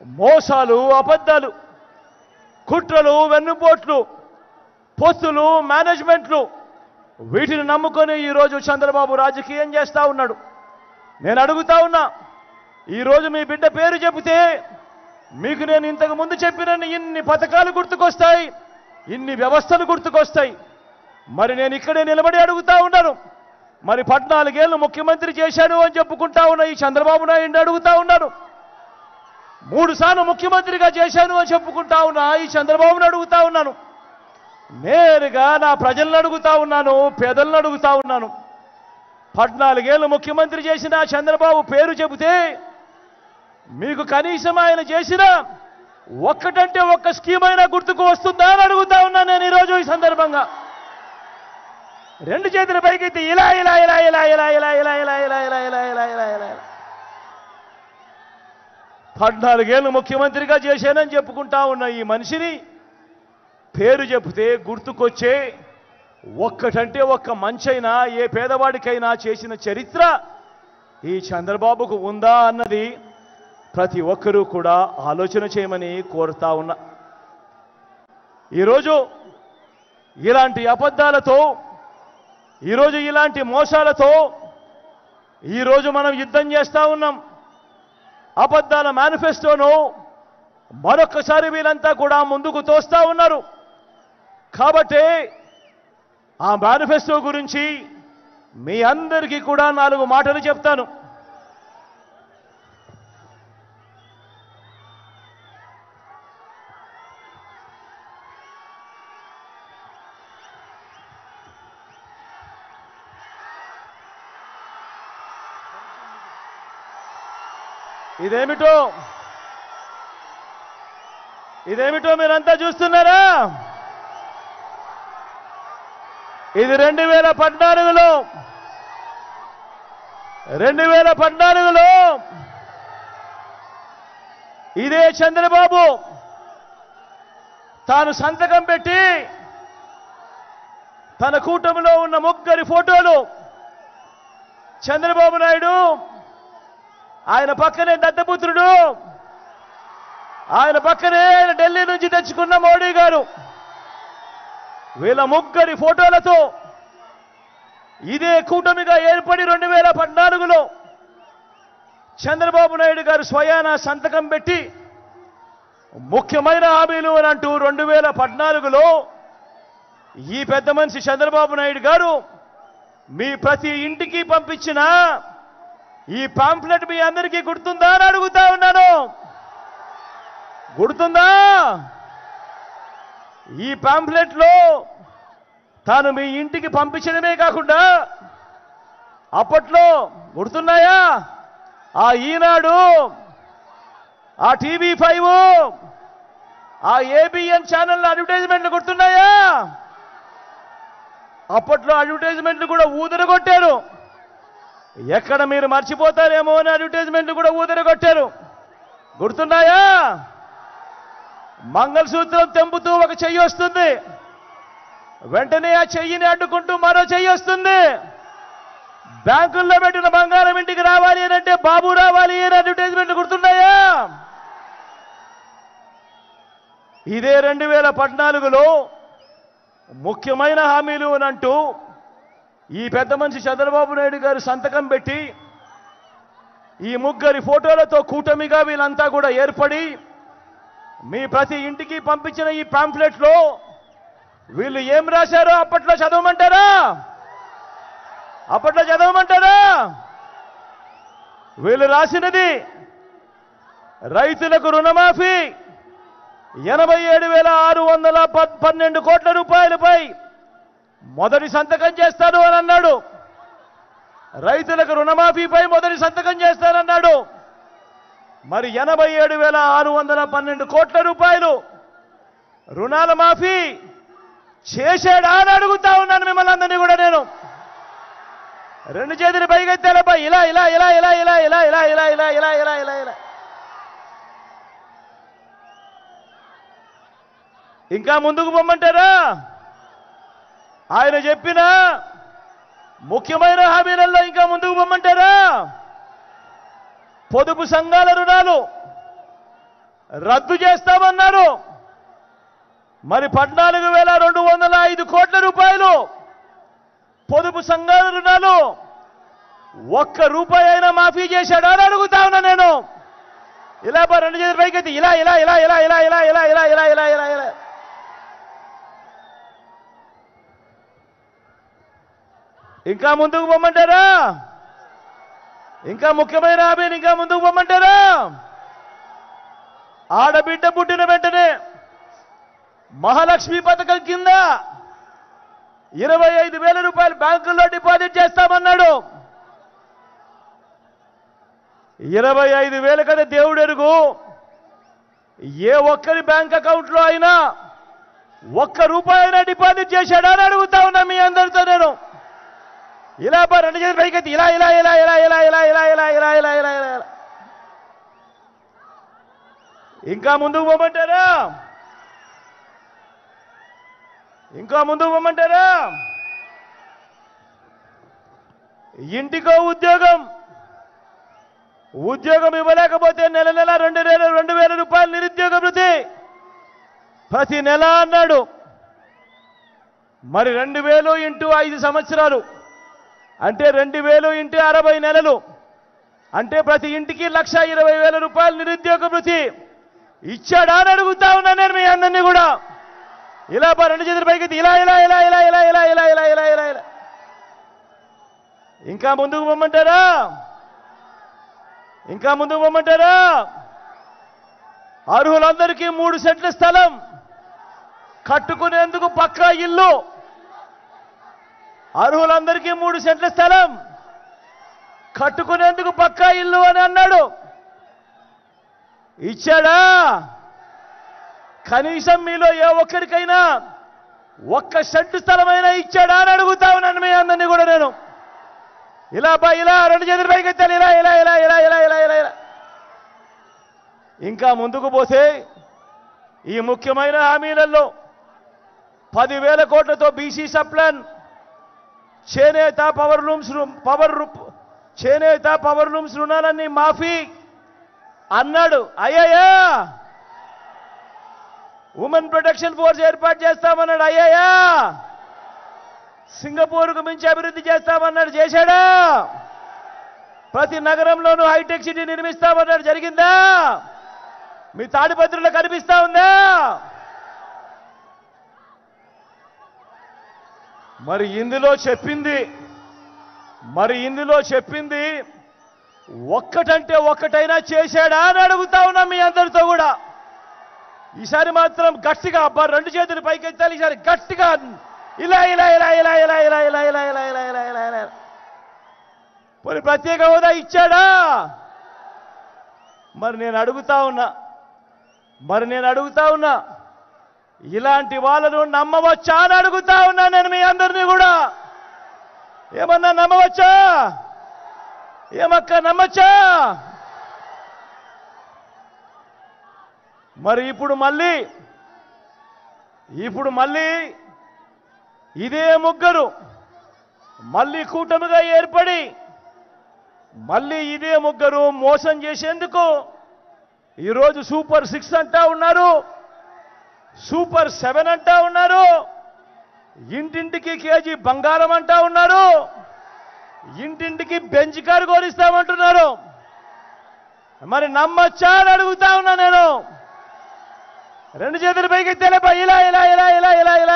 మోసాలు, అబద్ధాలు, కుట్రలు, వెన్నుపోట్లు, పొత్తులు, మేనేజ్మెంట్లు, వీటిని నమ్ముకొని ఈరోజు చంద్రబాబు రాజకీయం చేస్తూ ఉన్నాడు. నేను అడుగుతా ఉన్నా, ఈరోజు మీ బిడ్డ పేరు చెబితే మీకు నేను ఇంతకు ముందు చెప్పిన ఇన్ని పథకాలు గుర్తుకొస్తాయి, ఇన్ని వ్యవస్థలు గుర్తుకొస్తాయి. మరి నేను ఇక్కడే నిలబడి అడుగుతా ఉన్నాను, మరి 14 ఏళ్ళు ముఖ్యమంత్రి చేశాను అని చెప్పుకుంటా ఉన్న ఈ చంద్రబాబు నాయుడిని అడుగుతా ఉన్నాను, 3 సార్లు ముఖ్యమంత్రిగా చేశాను అని చెప్పుకుంటా ఉన్నా ఈ చంద్రబాబుని అడుగుతా ఉన్నాను, నేరుగా నా ప్రజలను అడుగుతా ఉన్నాను, పేదలను అడుగుతా ఉన్నాను. 14 ఏళ్ళు ముఖ్యమంత్రి చేసిన చంద్రబాబు పేరు చెబితే మీకు కనీసం ఆయన చేసిన ఒక్కటంటే ఒక్క స్కీమ్ అయినా గుర్తుకు వస్తుందా అని అడుగుతా ఉన్నాను నేను ఈరోజు ఈ సందర్భంగా. 2 చేతుల పైకెత్తి ఇలా ఇలా ఇలా ఇలా ఇలా ఇలా ఇలా ఇలా ఇలా ఇలా ఇలా ఇలా ఇలా ఇలా 14 ఏళ్ళు ముఖ్యమంత్రిగా చేశానని చెప్పుకుంటా ఉన్న ఈ మనిషిని పేరు చెబితే గుర్తుకొచ్చే ఒక్కటంటే ఒక్క మంచైనా ఏ పేదవాడికైనా చేసిన చరిత్ర ఈ చంద్రబాబుకు ఉందా అన్నది ప్రతి ఒక్కరూ కూడా ఆలోచన చేయమని కోరుతా ఉన్నా. ఈరోజు ఇలాంటి అబద్ధాలతో, ఈరోజు ఇలాంటి మోసాలతో ఈరోజు మనం యుద్ధం చేస్తూ ఉన్నాం. అబద్ధాల మేనిఫెస్టోను మరొక్కసారి వీళ్ళంతా కూడా ముందుకు తోస్తూ ఉన్నారు. కాబట్టి ఆ మేనిఫెస్టో గురించి మీ అందరికీ కూడా 4 మాటలు చెప్తాను. ఇదేమిటో మీరంతా చూస్తున్నారా? ఇది 2014లో ఇదే చంద్రబాబు తాను సంతకం పెట్టి తన కూటమిలో ఉన్న 3 ఫోటోలు, చంద్రబాబు నాయుడు, ఆయన పక్కనే దత్తపుత్రుడు, ఆయన పక్కనే ఆయన ఢిల్లీ నుంచి తెచ్చుకున్న మోడీ గారు, వీళ్ళ 3 ఫోటోలతో ఇదే కూటమిగా ఏర్పడి 2014లో చంద్రబాబు నాయుడు గారు స్వయాన సంతకం పెట్టి ముఖ్యమైన హామీలు అని అంటూ 2014లో ఈ పెద్ద మనిషి చంద్రబాబు నాయుడు గారు మీ ప్రతి ఇంటికి పంపించిన ఈ పాంప్లెట్ మీ అందరికీ గుర్తుందా అని అడుగుతా ఉన్నాను. గుర్తుందా? ఈ పాంప్లెట్లో తాను మీ ఇంటికి పంపించడమే కాకుండా అప్పట్లో గుర్తున్నాయా? ఆ ఈనాడు, ఆ TV5, ఆ ABN ఛానల్ అడ్వర్టైజ్మెంట్లు గుర్తున్నాయా? అప్పట్లో అడ్వర్టైజ్మెంట్లు కూడా ఊదరగొట్టారు. ఎక్కడ మీరు మర్చిపోతారేమో అని అడ్వర్టైజ్మెంట్లు కూడా ఊదరగొట్టారు. గుర్తున్నాయా? మంగళసూత్రం తెంపుతూ ఒక చెయ్యి వస్తుంది, వెంటనే ఆ చెయ్యిని అడ్డుకుంటూ మరో చెయ్యి వస్తుంది. బ్యాంకుల్లో పెట్టిన బంగారం ఇంటికి రావాలి అని అంటే బాబు రావాలి అని అడ్వర్టైజ్మెంట్లు గుర్తున్నాయా? ఇదే 2014లో ముఖ్యమైన హామీలు అని అంటూ ఈ పెద్ద మనిషి చంద్రబాబు నాయుడు గారు సంతకం పెట్టి ఈ 3 ఫోటోలతో కూటమిగా వీళ్ళంతా కూడా ఏర్పడి మీ ప్రతి ఇంటికి పంపించిన ఈ పాంప్లెట్లో వీళ్ళు ఏం రాశారో అప్పట్లో చదవమంటారా? వీళ్ళు రాసినది రైతులకు రుణమాఫీ 87,612 కోట్ల రూపాయలపై మొదటి సంతకం చేస్తాను అని అన్నాడు. రైతులకు రుణమాఫీపై మొదటి సంతకం చేస్తానన్నాడు. మరి 87,612 కోట్ల రూపాయలు రుణాల మాఫీ చేశాడా అని అడుగుతా ఉన్నాను మిమ్మల్ని అందరినీ కూడా నేను. 2 చేతులు పైకెత్తాలపై ఇలా ఇలా ఇలా ఇలా ఇలా ఇలా ఇలా ఇలా ఇలా ఇలా ఇలా ఇలా ఇలా ఇంకా ముందుకు పొమ్మంటారా? ఆయన చెప్పిన ముఖ్యమైన హామీలలో ఇంకా ముందుకు పొమ్మంటారా? పొదుపు సంఘాల రుణాలు రద్దు చేస్తామన్నారు. మరి 14,205 కోట్ల రూపాయలు పొదుపు సంఘాల రుణాలు ఒక్క రూపాయి అయినా మాఫీ చేశాడా అని అడుగుతా ఉన్నా నేను. ఇలా రెండు చేతులు పైకెత్తి ఇలా ఇలా ఇలా ఇలా ఇలా ఇలా ఇలా ఇలా ఇలా ఇలా ఇలా ఇలా ఇంకా ముందుకు పొమ్మంటారా? ఇంకా ముఖ్యమైన హామీని ఇంకా ముందుకు పొమ్మంటారా? ఆడబిడ్డ పుట్టిన వెంటనే మహాలక్ష్మి పథకం కింద 25,000 రూపాయలు బ్యాంకుల్లో డిపాజిట్ చేస్తామన్నాడు. 25,000 కదా దేవుడు ఎరుగు. ఏ ఒక్కరి బ్యాంక్ అకౌంట్లో అయినా ఒక్క రూపాయి అయినా డిపాజిట్ చేశాడా అని అడుగుతా ఉన్నా మీ అందరితో నేను. ఇలా రెండు చేతులు పైకెత్తి ఇలా ఇలా ఇలా ఇలా ఇలా ఇలా ఇలా ఇలా ఇలా ఇలా ఇలా ఇలా ఇలా ఇంకా ముందుకు పోమంటారా? ఇంకా ముందుకు పోమంటారా? ఇంటికో ఉద్యోగం, ఉద్యోగం ఇవ్వలేకపోతే నెల నెల 2,000 రూపాయలు నిరుద్యోగ భృతి ప్రతి నెల అన్నాడు. మరి 2,000 ఇంటూ 5 సంవత్సరాలు అంటే 2,000 ఇంటూ 60 నెలలు అంటే ప్రతి ఇంటికి 1,20,000 రూపాయలు నిరుద్యోగ భృతి ఇచ్చాడా అని అడుగుతా ఉన్నా నేను మీ అందరినీ కూడా. ఇలా రెండు చేతుల పైకి ఇలా ఇలా ఇలా ఇలా ఇలా ఇలా ఇలా ఇలా ఇలా ఇలా ఇలా ఇంకా ముందుకు పొమ్మంటారా? ఇంకా ముందుకు పొమ్మంటారా? అర్హులందరికీ 3 సెంట్ల స్థలం కట్టుకునేందుకు పక్కా ఇల్లు. అర్హులందరికీ 3 సెంట్ల స్థలం కట్టుకునేందుకు పక్కా ఇల్లు అని అన్నాడు. ఇచ్చాడా? కనీసం మీలో ఏ ఒక్కరికైనా 1 సెంటు స్థలమైనా ఇచ్చాడా అని అడుగుతా ఉన్నాను మీ అందరినీ కూడా నేను. ఇలా ఇలా 2 చేతులు పైకెత్తాలి ఇలా ఇలా ఇలా ఇలా ఇలా ఇలా ఇలా ఇలా ఇంకా ముందుకు పోతే ఈ ముఖ్యమైన హామీలలో 10,000 కోట్లతో బీసీ సప్లాన్, చేనేత పవర్ లూమ్స్ రుణాలన్నీ మాఫీ అన్నాడు. అయ్యాయా? ఉమెన్ ప్రొటెక్షన్ ఫోర్స్ ఏర్పాటు చేస్తామన్నాడు. అయ్యాయా? సింగపూర్కు మించి అభివృద్ధి చేస్తామన్నాడు. చేశాడా? ప్రతి నగరంలోనూ హైటెక్ సిటీ నిర్మిస్తామన్నాడు. జరిగిందా? మీ తాడిపత్రుల్లో కనిపిస్తా ఉందా? మరి ఇందులో చెప్పింది ఒక్కటంటే ఒక్కటైనా చేశాడా అని అడుగుతా ఉన్నా మీ అందరితో కూడా. ఈసారి మాత్రం గట్టిగా 2 చేతులు పైకెత్తాలి. ఈసారి గట్టిగా ఇలా ఇలా ఇలా ఇలా ఇలా ఇలా ఇలా ఇలా ఇలా ఇలా ఇలా ఇలా ఇలా పోనీ ప్రత్యేక హోదా ఇచ్చాడా? మరి నేను అడుగుతా ఉన్నా ఇలాంటి వాళ్ళను నమ్మవచ్చా అని అడుగుతా ఉన్నా నేను మీ అందరినీ కూడా. ఏమన్నా నమ్మవచ్చా? ఏమక్క నమ్మచ్చా? మరి ఇప్పుడు మళ్ళీ ఇదే ముగ్గురు మళ్ళీ కూటమిగా ఏర్పడి మళ్ళీ ఇదే ముగ్గురు మోసం చేసేందుకు ఈరోజు సూపర్ 6 అంటా ఉన్నారు, సూపర్ 7 అంటా ఉన్నారు, ఇంటింటికి కేజీ బంగారం అంటా ఉన్నారు, ఇంటింటికి బెంచ్ కారు కోరిస్తామంటున్నారు. మరి నమ్మచ్చా అని అడుగుతా ఉన్నా నేను. 2 చేతుల పైకి తెలప ఇలా ఇలా ఇలా ఇలా ఇలా ఇలా